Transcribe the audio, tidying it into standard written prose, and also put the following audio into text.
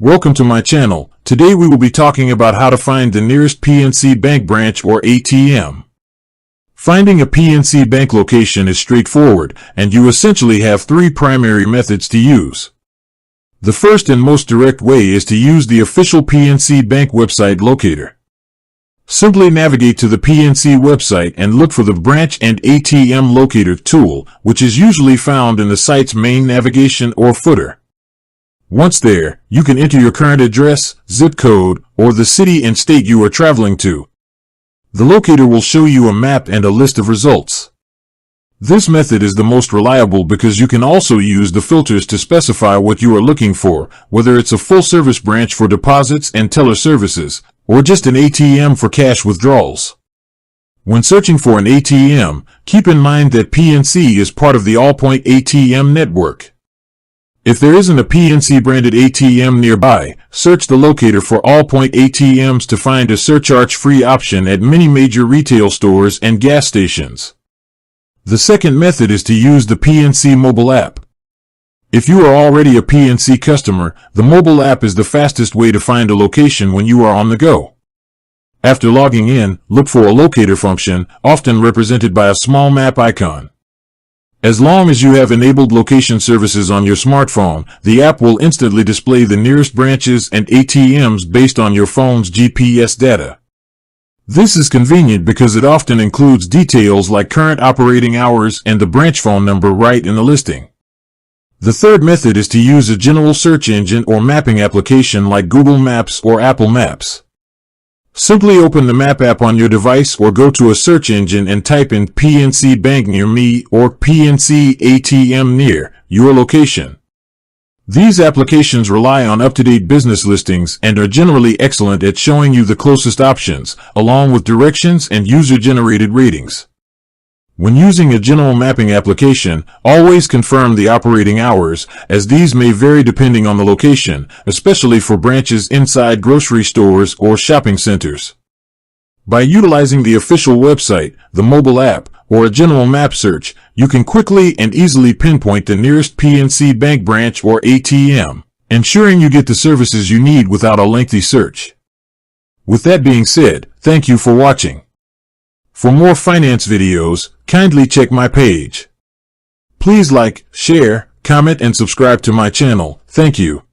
Welcome to my channel. Today we will be talking about how to find the nearest PNC Bank branch or ATM. Finding a PNC Bank location is straightforward, and you essentially have three primary methods to use. The first and most direct way is to use the official PNC Bank website locator. Simply navigate to the PNC website and look for the Branch and ATM Locator tool, which is usually found in the site's main navigation or footer. Once there, you can enter your current address, zip code, or the city and state you are traveling to. The locator will show you a map and a list of results. This method is the most reliable because you can also use the filters to specify what you are looking for, whether it's a full-service branch for deposits and teller services, or just an ATM for cash withdrawals. When searching for an ATM, keep in mind that PNC is part of the Allpoint ATM network. If there isn't a PNC branded ATM nearby, search the locator for Allpoint ATMs to find a surcharge-free option at many major retail stores and gas stations. The second method is to use the PNC mobile app. If you are already a PNC customer, the mobile app is the fastest way to find a location when you are on the go. After logging in, look for a locator function, often represented by a small map icon. As long as you have enabled location services on your smartphone, the app will instantly display the nearest branches and ATMs based on your phone's GPS data. This is convenient because it often includes details like current operating hours and the branch phone number right in the listing. The third method is to use a general search engine or mapping application like Google Maps or Apple Maps. Simply open the Map app on your device or go to a search engine and type in PNC Bank near me or PNC ATM near your location. These applications rely on up-to-date business listings and are generally excellent at showing you the closest options, along with directions and user-generated ratings. When using a general mapping application, always confirm the operating hours, as these may vary depending on the location, especially for branches inside grocery stores or shopping centers. By utilizing the official website, the mobile app, or a general map search, you can quickly and easily pinpoint the nearest PNC Bank branch or ATM, ensuring you get the services you need without a lengthy search. With that being said, thank you for watching. For more finance videos, kindly check my page. Please like, share, comment, and subscribe to my channel. Thank you.